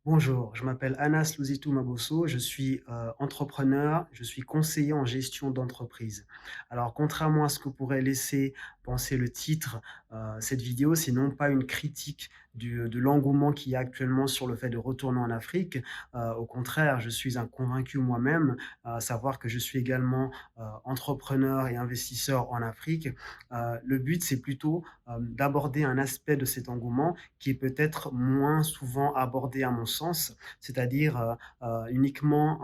Bonjour, je m'appelle Anas Louzitou Mabosso, je suis entrepreneur, je suis conseiller en gestion d'entreprise. Alors, contrairement à ce que pourrait laisser penser le titre, cette vidéo, c'est non pas une critique de l'engouement qu'il y a actuellement sur le fait de retourner en Afrique. Au contraire, je suis un convaincu moi-même, à savoir que je suis également entrepreneur et investisseur en Afrique. Le but, c'est plutôt d'aborder un aspect de cet engouement qui est peut-être moins souvent abordé à mon sens, c'est-à-dire uniquement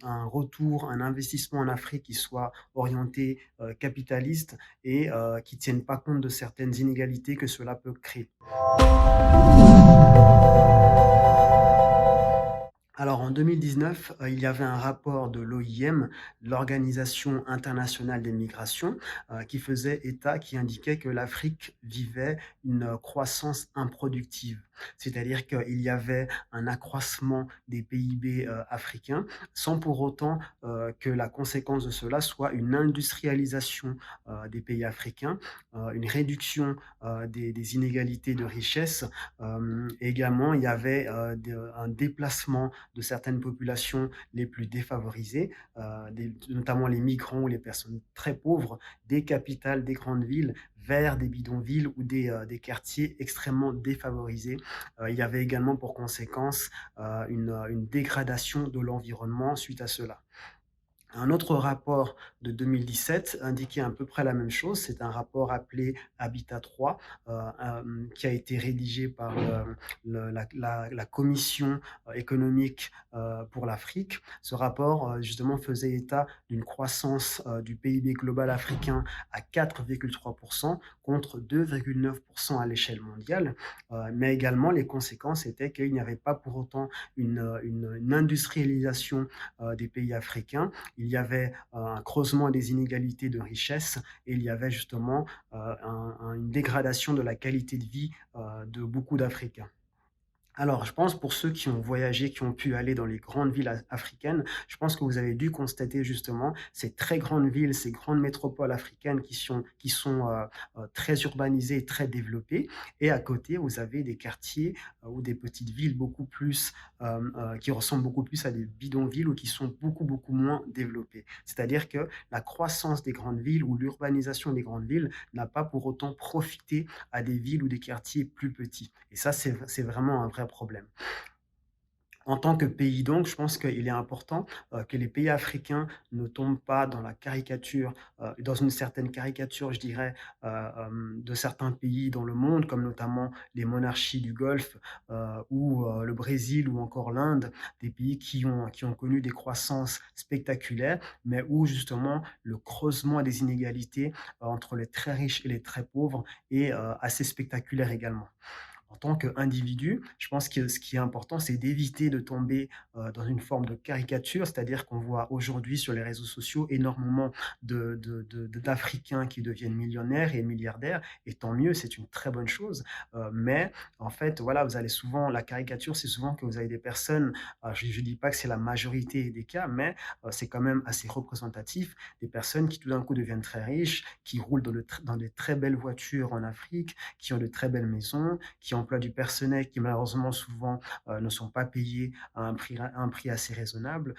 un retour, un investissement en Afrique qui soit orienté capitaliste et qui ne tienne pas compte de certaines inégalités que cela peut créer. Alors en 2019, il y avait un rapport de l'OIM, l'Organisation internationale des migrations, qui indiquait que l'Afrique vivait une croissance improductive. C'est-à-dire qu'il y avait un accroissement des PIB africains, sans pour autant que la conséquence de cela soit une industrialisation des pays africains, une réduction des inégalités de richesse. Également, il y avait un déplacement de certaines populations les plus défavorisées, notamment les migrants ou les personnes très pauvres, des capitales, des grandes villes, vers des bidonvilles ou des quartiers extrêmement défavorisés. Il y avait également pour conséquence une dégradation de l'environnement suite à cela. Un autre rapport de 2017 indiquait à peu près la même chose. C'est un rapport appelé Habitat 3, qui a été rédigé par la Commission économique pour l'Afrique. Ce rapport, justement, faisait état d'une croissance du PIB global africain à 4,3% contre 2,9% à l'échelle mondiale. Mais également, les conséquences étaient qu'il n'y avait pas pour autant une industrialisation des pays africains. Il y avait un creusement des inégalités de richesse et il y avait justement une dégradation de la qualité de vie de beaucoup d'Africains. Alors, je pense pour ceux qui ont voyagé, qui ont pu aller dans les grandes villes africaines, je pense que vous avez dû constater justement ces très grandes villes, ces grandes métropoles africaines qui sont très urbanisées et très développées. Et à côté, vous avez des quartiers ou des petites villes beaucoup plus, qui ressemblent beaucoup plus à des bidonvilles ou qui sont beaucoup, beaucoup moins développées. C'est-à-dire que la croissance des grandes villes ou l'urbanisation des grandes villes n'a pas pour autant profité à des villes ou des quartiers plus petits. Et ça, c'est vraiment un vrai problème. En tant que pays donc, je pense qu'il est important, que les pays africains ne tombent pas dans la caricature, dans une certaine caricature, je dirais, de certains pays dans le monde, comme notamment les monarchies du Golfe, ou le Brésil ou encore l'Inde, des pays qui ont connu des croissances spectaculaires, mais où justement le creusement des inégalités, entre les très riches et les très pauvres est, assez spectaculaire également. En tant qu'individu, je pense que ce qui est important, c'est d'éviter de tomber dans une forme de caricature, c'est-à-dire qu'on voit aujourd'hui sur les réseaux sociaux énormément d'Africains qui deviennent millionnaires et milliardaires, et tant mieux, c'est une très bonne chose. Mais en fait, voilà, vous allez souvent, la caricature, c'est souvent que vous avez des personnes, je ne dis pas que c'est la majorité des cas, mais c'est quand même assez représentatif, des personnes qui tout d'un coup deviennent très riches, qui roulent dans des très belles voitures en Afrique, qui ont de très belles maisons, qui emploient du personnel qui malheureusement souvent ne sont pas payés à un prix assez raisonnable,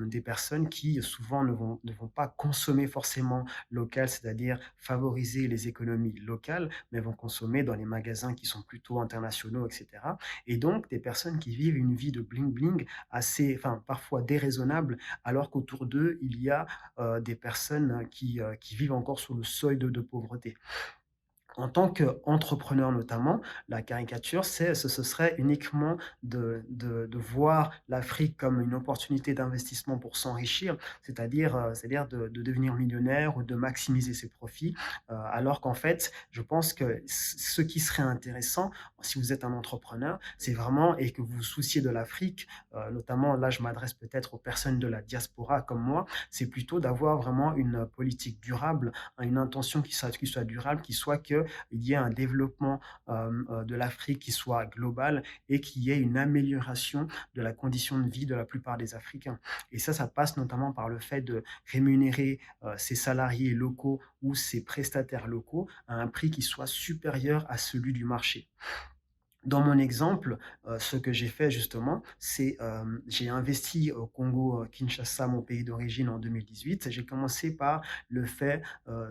des personnes qui souvent ne vont pas consommer forcément local, c'est-à-dire favoriser les économies locales, mais vont consommer dans les magasins qui sont plutôt internationaux, etc. Et donc des personnes qui vivent une vie de bling-bling assez, enfin parfois déraisonnable, alors qu'autour d'eux, il y a des personnes qui vivent encore sous le seuil de pauvreté. En tant qu'entrepreneur notamment, la caricature, ce serait uniquement de voir l'Afrique comme une opportunité d'investissement pour s'enrichir, c'est-à-dire de devenir millionnaire ou de maximiser ses profits, alors qu'en fait, je pense que ce qui serait intéressant, si vous êtes un entrepreneur, c'est vraiment et que vous vous souciez de l'Afrique, notamment là, je m'adresse peut-être aux personnes de la diaspora comme moi, c'est plutôt d'avoir vraiment une politique durable, une intention qui soit durable, qui soit qu'il y ait un développement de l'Afrique qui soit global et qu'il y ait une amélioration de la condition de vie de la plupart des Africains. Et ça passe notamment par le fait de rémunérer ces salariés locaux ou ces prestataires locaux à un prix qui soit supérieur à celui du marché. Dans mon exemple, ce que j'ai fait justement, c'est, j'ai investi au Congo, Kinshasa, mon pays d'origine en 2018. J'ai commencé par le fait,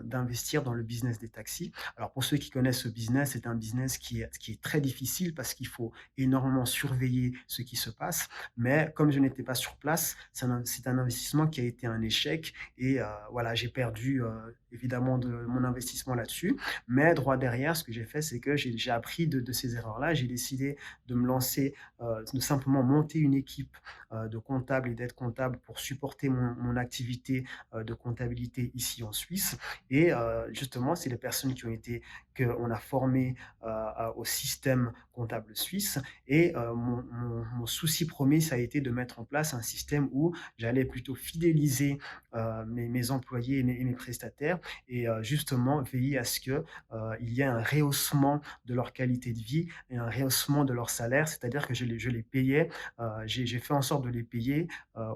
d'investir dans le business des taxis. Alors pour ceux qui connaissent ce business, c'est un business qui est très difficile parce qu'il faut énormément surveiller ce qui se passe. Mais comme je n'étais pas sur place, c'est un investissement qui a été un échec et voilà, j'ai perdu, évidemment de mon investissement là-dessus. Mais droit derrière, ce que j'ai fait, c'est que j'ai appris de ces erreurs-là. J'ai décidé de me lancer, de simplement monter une équipe de comptables et d'aides comptables pour supporter mon activité de comptabilité ici en Suisse. Et justement, c'est les personnes qu'on a formées au système comptable suisse. Et mon souci premier, ça a été de mettre en place un système où j'allais plutôt fidéliser mes employés et mes prestataires et justement veiller à ce que il y ait un rehaussement de leur qualité de vie et un rehaussement de leur salaire, c'est-à-dire que je les payais, j'ai fait en sorte de les payer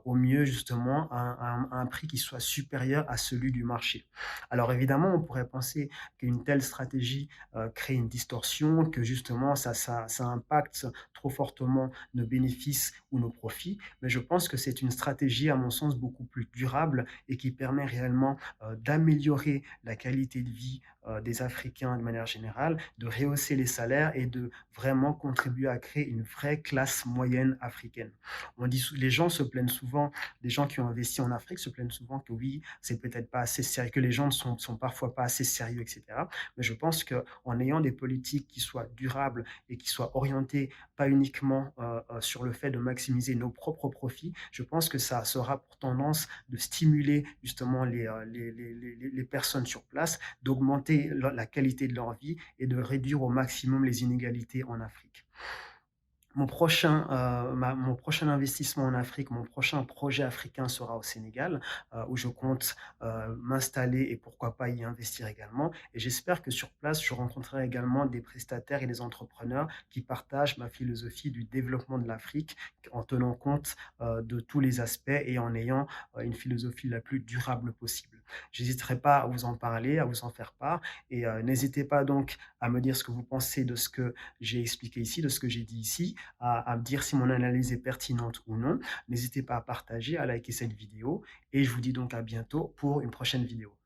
au mieux justement à un prix qui soit supérieur à celui du marché. Alors évidemment, on pourrait penser qu'une telle stratégie crée une distorsion, que justement ça impacte trop fortement nos bénéfices ou nos profits, mais je pense que c'est une stratégie à mon sens beaucoup plus durable et qui permet réellement d'améliorer la qualité de vie des Africains de manière générale, de rehausser les salaires et de vraiment contribuer à créer une vraie classe moyenne africaine. Les gens se plaignent souvent, les gens qui ont investi en Afrique se plaignent souvent que oui, c'est peut-être pas assez sérieux, que les gens ne sont parfois pas assez sérieux, etc. Mais je pense qu'en ayant des politiques qui soient durables et qui soient orientées pas uniquement sur le fait de maximiser nos propres profits, je pense que ça sera pour tendance de stimuler justement les personnes sur place, d'augmenter la qualité de leur vie et de réduire au maximum les inégalités en Afrique. Mon prochain investissement en Afrique, mon prochain projet africain sera au Sénégal, où je compte m'installer et pourquoi pas y investir également. Et j'espère que sur place, je rencontrerai également des prestataires et des entrepreneurs qui partagent ma philosophie du développement de l'Afrique en tenant compte de tous les aspects et en ayant une philosophie la plus durable possible. J'hésiterai pas à vous en parler, à vous en faire part et n'hésitez pas donc à me dire ce que vous pensez de ce que j'ai expliqué ici, de ce que j'ai dit ici, à me dire si mon analyse est pertinente ou non. N'hésitez pas à partager, à liker cette vidéo et je vous dis donc à bientôt pour une prochaine vidéo.